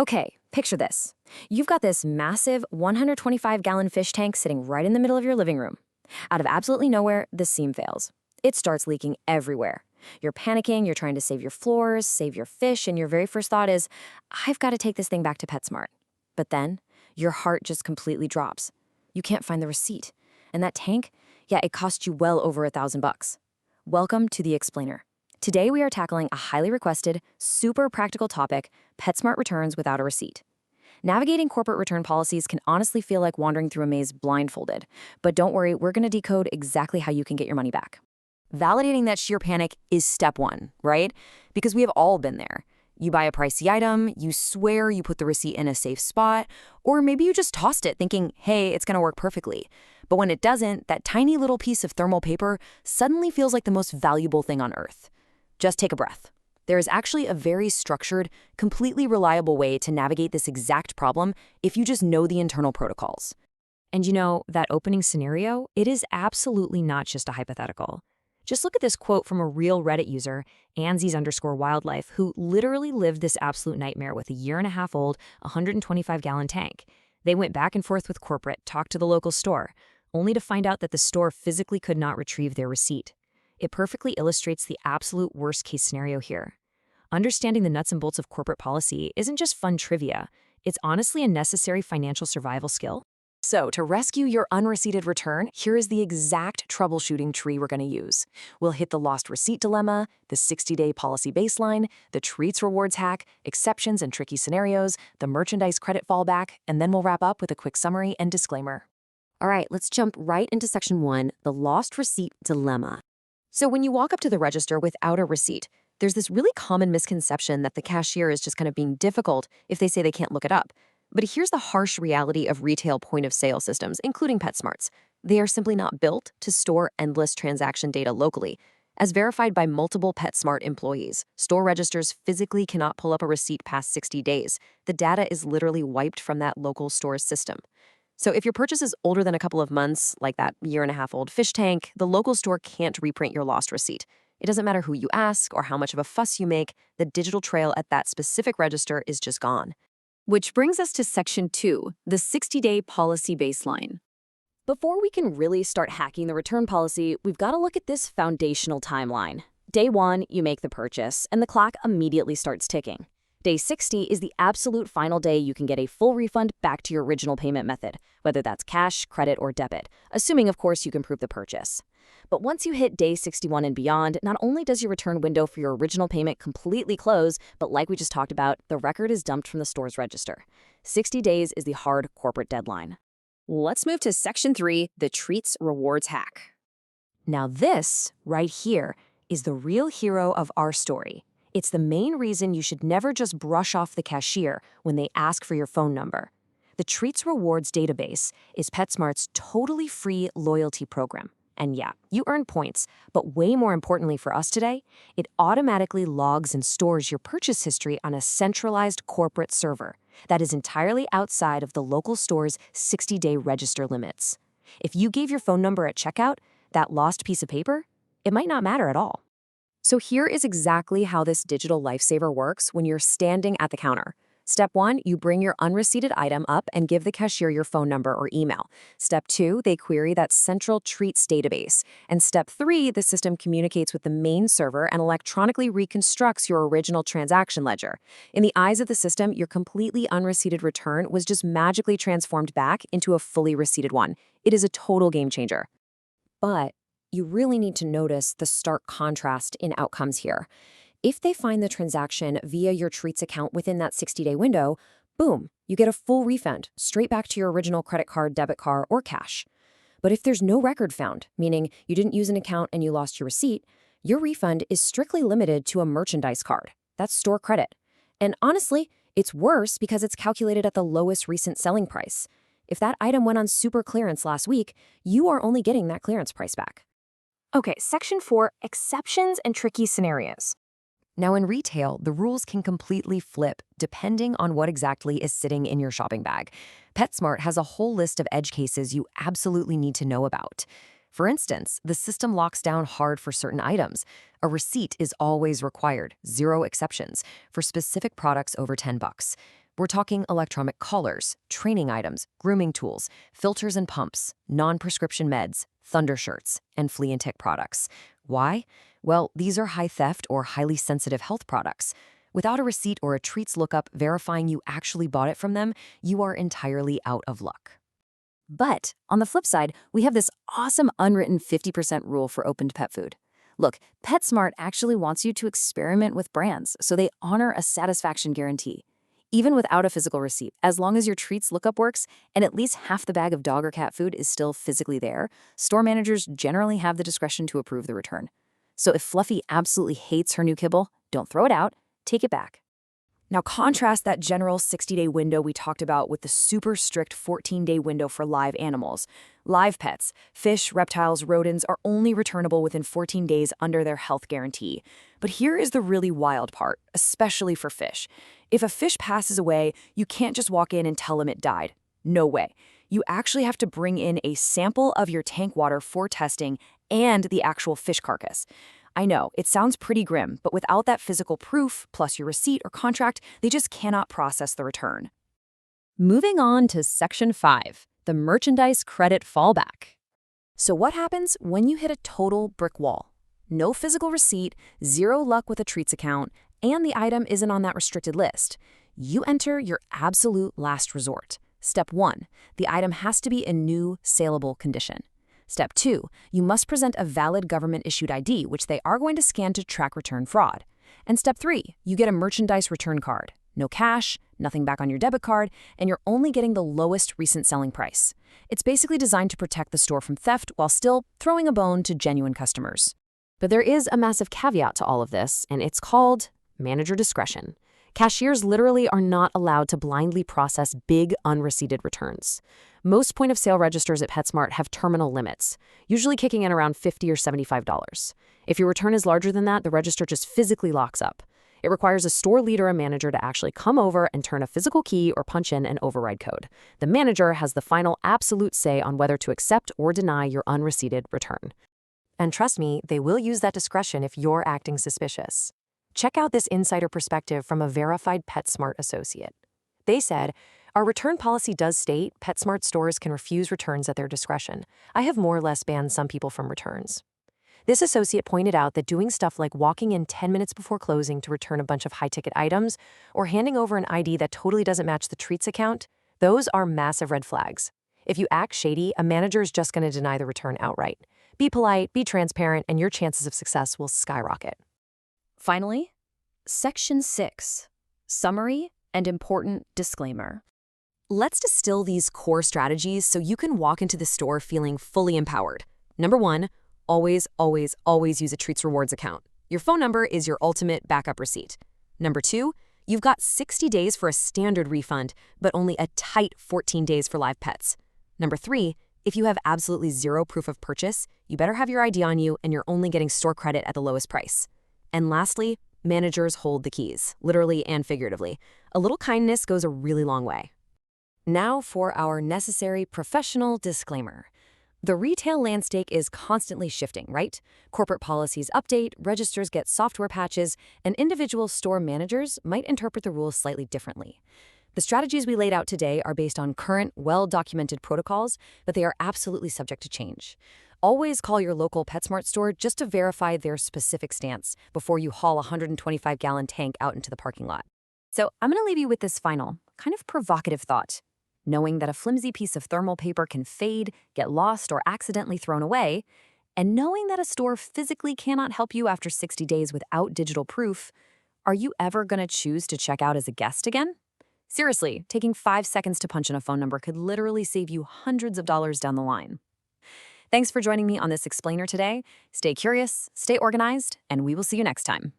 Okay, picture this. You've got this massive 125-gallon fish tank sitting right in the middle of your living room. Out of absolutely nowhere, the seam fails. It starts leaking everywhere. You're panicking, you're trying to save your floors, save your fish, and your very first thought is, I've got to take this thing back to PetSmart. But then, your heart just completely drops. You can't find the receipt. And that tank? Yeah, it cost you well over $1,000. Welcome to The Explainer. Today we are tackling a highly requested, super practical topic, PetSmart returns without a receipt. Navigating corporate return policies can honestly feel like wandering through a maze blindfolded. But don't worry, we're going to decode exactly how you can get your money back. Validating that sheer panic is step one, right? Because we have all been there. You buy a pricey item, you swear you put the receipt in a safe spot, or maybe you just tossed it thinking, hey, it's going to work perfectly. But when it doesn't, that tiny little piece of thermal paper suddenly feels like the most valuable thing on earth. Just take a breath. There is actually a very structured, completely reliable way to navigate this exact problem if you just know the internal protocols. And you know, that opening scenario, it is absolutely not just a hypothetical. Just look at this quote from a real Reddit user, Ansies_wildlife, who literally lived this absolute nightmare with a year-and-a-half-old, 125-gallon tank. They went back and forth with corporate, talked to the local store, only to find out that the store physically could not retrieve their receipt. It perfectly illustrates the absolute worst-case scenario here. Understanding the nuts and bolts of corporate policy isn't just fun trivia. It's honestly a necessary financial survival skill. So, to rescue your unreceipted return, here is the exact troubleshooting tree we're going to use. We'll hit the lost receipt dilemma, the 60-day policy baseline, the treats rewards hack, exceptions and tricky scenarios, the merchandise credit fallback, and then we'll wrap up with a quick summary and disclaimer. All right, let's jump right into section 1, the lost receipt dilemma. So when you walk up to the register without a receipt, there's this really common misconception that the cashier is just kind of being difficult if they say they can't look it up. But here's the harsh reality of retail point-of-sale systems, including PetSmart's. They are simply not built to store endless transaction data locally. As verified by multiple PetSmart employees, store registers physically cannot pull up a receipt past 60 days. The data is literally wiped from that local store's system. So if your purchase is older than a couple of months, like that year-and-a-half-old fish tank, the local store can't reprint your lost receipt. It doesn't matter who you ask or how much of a fuss you make, the digital trail at that specific register is just gone. Which brings us to section 2, the 60-day policy baseline. Before we can really start hacking the return policy, we've got to look at this foundational timeline. Day 1, you make the purchase, and the clock immediately starts ticking. Day 60 is the absolute final day you can get a full refund back to your original payment method, whether that's cash, credit, or debit, assuming, of course, you can prove the purchase. But once you hit day 61 and beyond, not only does your return window for your original payment completely close, but like we just talked about, the record is dumped from the store's register. 60 days is the hard corporate deadline. Let's move to section 3, the treats rewards hack. Now this, right here, is the real hero of our story. It's the main reason you should never just brush off the cashier when they ask for your phone number. The Treats Rewards database is PetSmart's totally free loyalty program. And yeah, you earn points, but way more importantly for us today, it automatically logs and stores your purchase history on a centralized corporate server that is entirely outside of the local store's 60-day register limits. If you gave your phone number at checkout, that lost piece of paper, it might not matter at all. So here is exactly how this digital lifesaver works when you're standing at the counter. Step 1, you bring your unreceipted item up and give the cashier your phone number or email. Step 2, they query that central treats database. And step 3, the system communicates with the main server and electronically reconstructs your original transaction ledger. In the eyes of the system, your completely unreceipted return was just magically transformed back into a fully receipted one. It is a total game changer. But you really need to notice the stark contrast in outcomes here. If they find the transaction via your Treats account within that 60-day window, boom, you get a full refund, straight back to your original credit card, debit card, or cash. But if there's no record found, meaning you didn't use an account and you lost your receipt, your refund is strictly limited to a merchandise card. That's store credit. And honestly, it's worse because it's calculated at the lowest recent selling price. If that item went on super clearance last week, you are only getting that clearance price back. Okay, section 4, exceptions and tricky scenarios. Now in retail, the rules can completely flip depending on what exactly is sitting in your shopping bag. PetSmart has a whole list of edge cases you absolutely need to know about. For instance, the system locks down hard for certain items. A receipt is always required, 0 exceptions, for specific products over $10. We're talking electronic collars, training items, grooming tools, filters and pumps, non-prescription meds, thunder shirts, and flea and tick products. Why? Well, these are high theft or highly sensitive health products. Without a receipt or a treats lookup verifying you actually bought it from them, you are entirely out of luck. But on the flip side, we have this awesome unwritten 50% rule for opened pet food. Look, PetSmart actually wants you to experiment with brands, so they honor a satisfaction guarantee. Even without a physical receipt, as long as your treats lookup works and at least half the bag of dog or cat food is still physically there, store managers generally have the discretion to approve the return. So if Fluffy absolutely hates her new kibble, don't throw it out, take it back. Now contrast that general 60-day window we talked about with the super strict 14-day window for live animals. Live pets, fish, reptiles, rodents are only returnable within 14 days under their health guarantee. But here is the really wild part, especially for fish. If a fish passes away, you can't just walk in and tell them it died. No way. You actually have to bring in a sample of your tank water for testing and the actual fish carcass. I know, it sounds pretty grim, but without that physical proof, plus your receipt or contract, they just cannot process the return. Moving on to Section 5, the merchandise credit fallback. So what happens when you hit a total brick wall? No physical receipt, zero luck with a treats account, and the item isn't on that restricted list. You enter your absolute last resort. Step 1, the item has to be in new, saleable condition. Step 2, you must present a valid government-issued ID, which they are going to scan to track return fraud. And Step 3, you get a merchandise return card. No cash, nothing back on your debit card, and you're only getting the lowest recent selling price. It's basically designed to protect the store from theft while still throwing a bone to genuine customers. But there is a massive caveat to all of this, and it's called manager discretion. Cashiers literally are not allowed to blindly process big, unreceipted returns. Most point-of-sale registers at PetSmart have terminal limits, usually kicking in around $50 or $75. If your return is larger than that, the register just physically locks up. It requires a store leader or manager to actually come over and turn a physical key or punch in an override code. The manager has the final absolute say on whether to accept or deny your unreceipted return. And trust me, they will use that discretion if you're acting suspicious. Check out this insider perspective from a verified PetSmart associate. They said, "Our return policy does state PetSmart stores can refuse returns at their discretion. I have more or less banned some people from returns." This associate pointed out that doing stuff like walking in 10 minutes before closing to return a bunch of high-ticket items or handing over an ID that totally doesn't match the treats account, those are massive red flags. If you act shady, a manager is just going to deny the return outright. Be polite, be transparent, and your chances of success will skyrocket. Finally, Section 6, Summary and Important Disclaimer. Let's distill these core strategies so you can walk into the store feeling fully empowered. Number 1, always, always, always use a Treats Rewards account. Your phone number is your ultimate backup receipt. Number 2, you've got 60 days for a standard refund, but only a tight 14 days for live pets. Number 3, if you have absolutely zero proof of purchase, you better have your ID on you and you're only getting store credit at the lowest price. And lastly, managers hold the keys, literally and figuratively. A little kindness goes a really long way. Now for our necessary professional disclaimer. The retail landscape is constantly shifting, right? Corporate policies update, registers get software patches, and individual store managers might interpret the rules slightly differently. The strategies we laid out today are based on current, well-documented protocols, but they are absolutely subject to change. Always call your local PetSmart store just to verify their specific stance before you haul a 125-gallon tank out into the parking lot. So I'm going to leave you with this final, kind of provocative thought. Knowing that a flimsy piece of thermal paper can fade, get lost, or accidentally thrown away, and knowing that a store physically cannot help you after 60 days without digital proof, are you ever going to choose to check out as a guest again? Seriously, taking 5 seconds to punch in a phone number could literally save you hundreds of dollars down the line. Thanks for joining me on this explainer today. Stay curious, stay organized, and we will see you next time.